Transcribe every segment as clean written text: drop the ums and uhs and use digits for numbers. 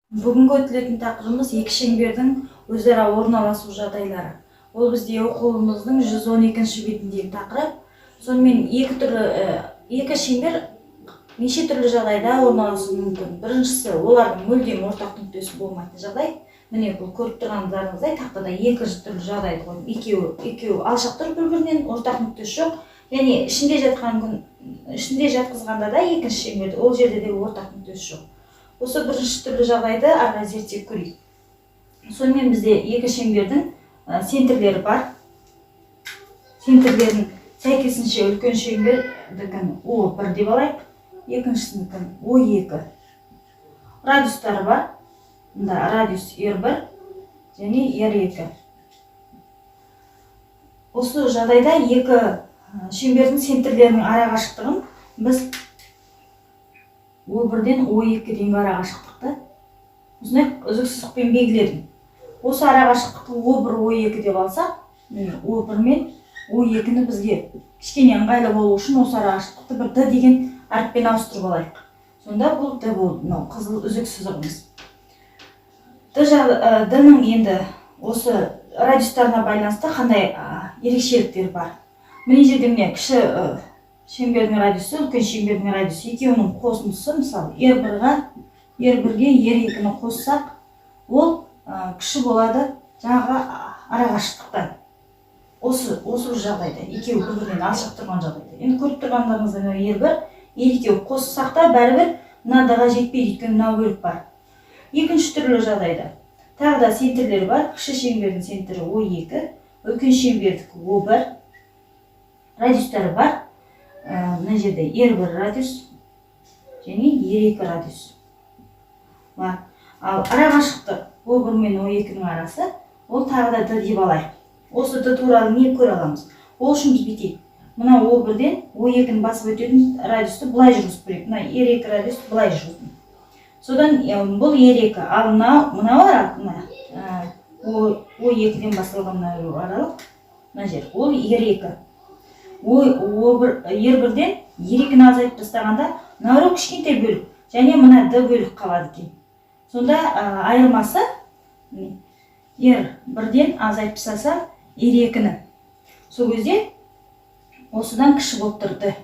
Бүгінгі өтілетін тақырыбымыз екі шеңбердің өзара орналасу жағдайлары. Ол бізде оқулығымыздың 112-ші бетіндегі тақырып. Сонымен екі шеңбер неше түрлі жағдайда орналасуы мүмкін. Біріншісі, олардың мүлдем ортақ нүктесі болмайтын жағдай. Міне бұл көріп тұрғандарыңыздай тақтада екі түрлі жағдайды қойдым. Екеуі алшақ тұр бір-бірінен, ортақ нүктесі жоқ. Яғни ішінде жатқызғанда да екінші шеңберде ол жерде де ортақ нүктесі жоқ. Осы бірінші түрлі жағдайды ары зерттеп көрейік. Сонымен бізде екі шеңбердің центрлері бар. Центрлердің сәйкесінше үлкен шеңбердікін О1 деп алайық, екіншісінікін О2. Радиустары бар. Мұнда радиус R1 және R2. Осы жағдайда екі шеңбердің центрлерінің арақашықтығын біз O1-ден O2-ге дейінгі арақашықтықты осындай үзік-сызықпен белгіледім. Осы арақашықтықты O1, O2 деп алсақ, O1 мен O2-ні бізге кішкене ыңғайлы болу үшін осы арақашықтықты бір D деген әріппен ауыстырып алайық. Сонда бұл D болды, мынау қызыл үзік сызығымыз. D-ның енді осы радиустарына байланысты қандай ерекшеліктері бар. Міне жерде кіші шеңбердің радиусы, үлкен шеңбердің радиусы екеуінің қосындысы, мысалы R1-ге R2-ні қоссақ, ол кіші болады жаңағы арақашықтықтан. Осы жағдайда, екеуі бір-бірінен алшақ тұрған жағдайда. Енді көріп тұрғандарыңыздан R1, екеуі қоссақ та бәрібір мынадаға жетпейді, өйткені мынау бөлік бар. Екінші түрлі жағдайда тағы да центрлер бар. Кіші шеңбердің центрі O2, үлкен шеңбердікі O1, радиустары бар. Мына жерде R1 радиус және R2 радиус бар. Ал арақашықтық O1 мен O2-нің арасы, ол тағы да D деп алайық. Осы D туралы не көре аламыз? Ол үшін біз бүйтейік. Мына O1-ден O2-ні басып өтетін радиусты былай жүргізіп көрейік. Мына R2 радиусты былай жүргізіп. Содан бұл R2, ал мынау O2-ден басталған аралық, мына жер, ол R2. R1-ден R2-ні азайтып тастағанда мынау кішкентай бөлік және мына D бөлік қалады екен. Сонда айырмасы R1-ден азайтып тастаса R2-ні. Сол кезде осыдан кіші болып тұрды.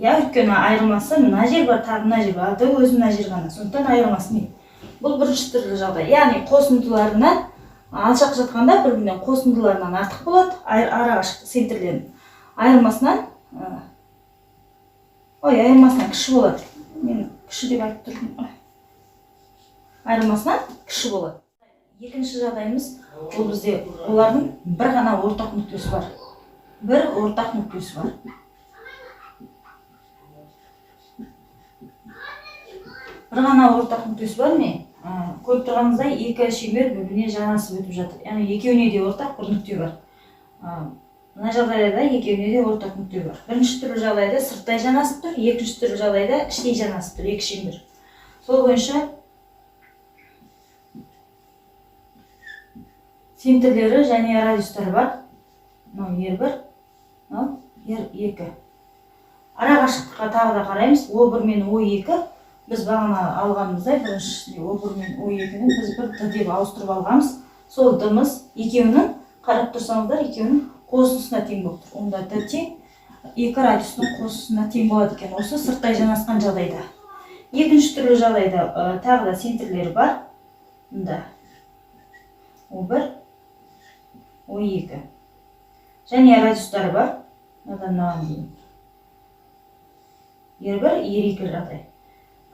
Өйткені айырмасы мына жер бар, тағы мына жер бар, D өзі мына жер ғана. Сондықтан айырмасы не? Бұл бірінші түрлі жағдай. Яғни қосындыларынан алшақ жатқанда бір-бірінен қосындыларынан артық болады, арақашықтық центрлерінің. Айырмасынан кіші болады. Мен кіші деп айтып тұрмын. Айырмасынан кіші болады. Екінші жағдайымыз, ол бізде олардың бір ғана ортақ нүктесі бар. Бір ортақ нүктесі бар. Бір ғана ортақ нүктесі бар ме? Көріп тұрғаныңыздай екі шеңбер бір-біріне жанасып өтіп жатыр. Яғни екеуіне де ортақ бір нүкте бар. Мына жағдайда екеуіне де ортақ нүкте бар. Бірінші түрлі жағдайда сырттай жанасып тұр, екінші түрлі жағдайда іштей жанасып тұр, екі шеңбер. Сол бойынша центрлері және радиустары бар. Мынау R1, мынау R2. Арақашықтыққа тағы да қараймыз. O1 мен O2 біз бағана алғанымыздай, біріншісінде O1 мен O2-ні біз бір D деп ауыстырып алғанбыз. Сол D-міз екеуінің, қарап тұрсаңыздар, екеуінің қосындысына тең болып тұр. Онда D тең екі радиустың қосындысына тең болады екен, осы сырттай жанасқан жағдайда. Екінші түрлі жағдайда тағы да центрлері бар. Мында O1, O2 және радиустары бар. R1, R2 жағдай.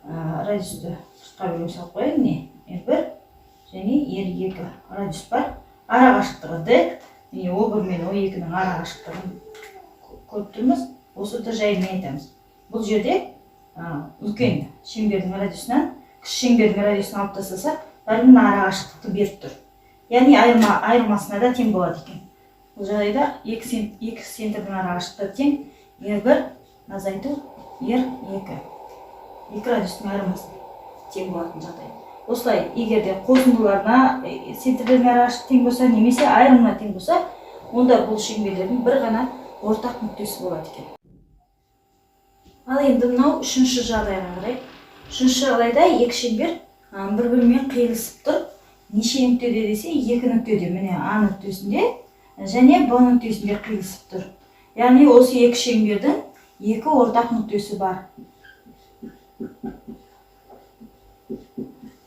Радиусты сыртқа бөліп салып қояйын. R1 және R2 радиус бар. Арақашықтығы D. O1 мен O2-нің арақашықтығын көріп тұрмыз. Осы D жайын айтамыз. Бұл жерде үлкен шеңбердің радиусынан кіші шеңбердің радиусын алып тастасақ, бәрінің арақашықтықты беріп тұр. Яғни айырмасына да тең болады екен. Бұл жағдайда екі центрдің арақашықтығы тең. R1 азайту R2. Екі радиустың айырмасы тең болатын жағдай. Осылай, егер де қосындыларына центрлердің арақашықтығы тең болса, немесе айырымына тең болса, онда бұл шеңберлердің бір ғана ортақ нүктесі болады екен. Ал енді мынау үшінші жағдайға қарайық. Үшінші жағдайда екі шеңбер бір-бірімен қиылысып тұр. Неше нүктеде десе, екі нүктеде, міне А нүктесінде және Б нүктесінде қиылысып тұр. Яғни осы екі шеңбердің екі ортақ нүктесі бар.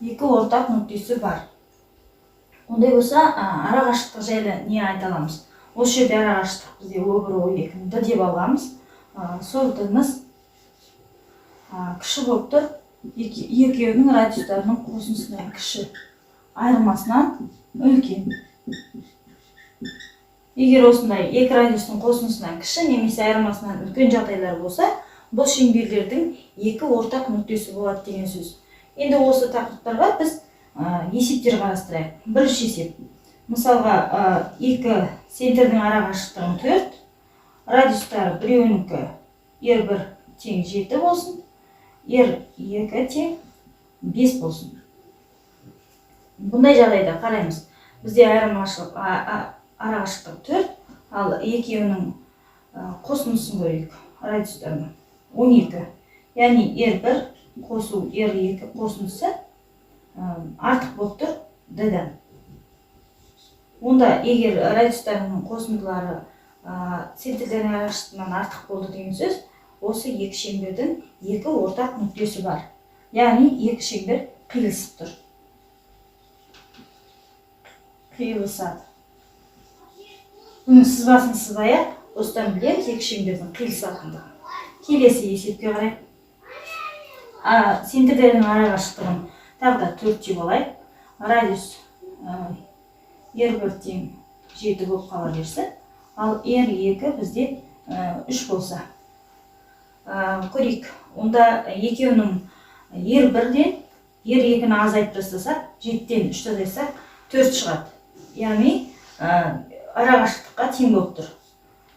Екі ортақ нүктесі бар. Ондай болса, арақашықтық жайлы не айта аламыз? Осы жерде арақашықтық бізде О1, О2 деп алғанбыз. Сол дымыз кіші болып тұр. Екеуінің радиустарының қосындысынан кіші, айырмасынан үлкен. Егер осындай екі радиустың қосындысынан кіші немесе айырмасынан үлкен жағдайлар болса, бұл шеңберлердің екі ортақ нүктесі болады деген сөз. Енді осы тақырыптарға біз есептер қарастырайық. Бірінші есеп. Мысалға, екі центрдің арақашықтығын 4, радиустары біреуінікі R1 тең 7 болсын, R2 тең 5 болсын. Бұндай жағдайда қараймыз. Бізде арақашықтық 4, ал екеуінің қосындысын көрейік. Радиустарының 12. Яғни R1 қосу R2 қосындысы артық болып тұр D-дан. Онда егер радиустарының қосындылары центрлердің арақашықтығынан артық болды деген сөз, осы екі шеңбердің екі ортақ нүктесі бар. Яғни екі шеңбер қиылысып тұр. Қиылысады. Бұның сызбасын сызбайық, осыдан білеміз екі шеңбердің қиылысатындығын. Келесі есепке қарайық. Центрлердің арақашықтығын тағы да 4 деп алайық. Радиус R1 тең 7 болып қала берсін. Ал R2 бізде 3 болса. Көрейік. Онда екеуінің R1-ден R2-ні азайтып тастасақ, 7-ден 3 азайтсақ 4 шығады. Яғни арақашықтыққа тең болып тұр.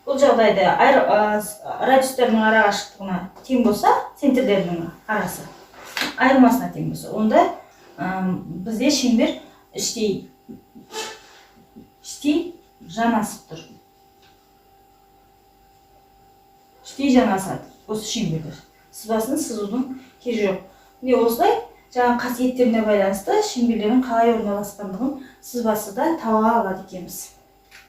Бұл жағдайда радиустардың арақашықтығына тең болса, центрлерінің арасы айырмасына тең болса, онда бізде шеңбер іштей жанасып тұр. Іштей жанасады осы шеңберлер. Сызбасын сызудың керегі жоқ. Міне осылай жаңа қасиеттеріне байланысты шеңберлердің қалай орналасқандығын сызбасы да таба алады екенбіз.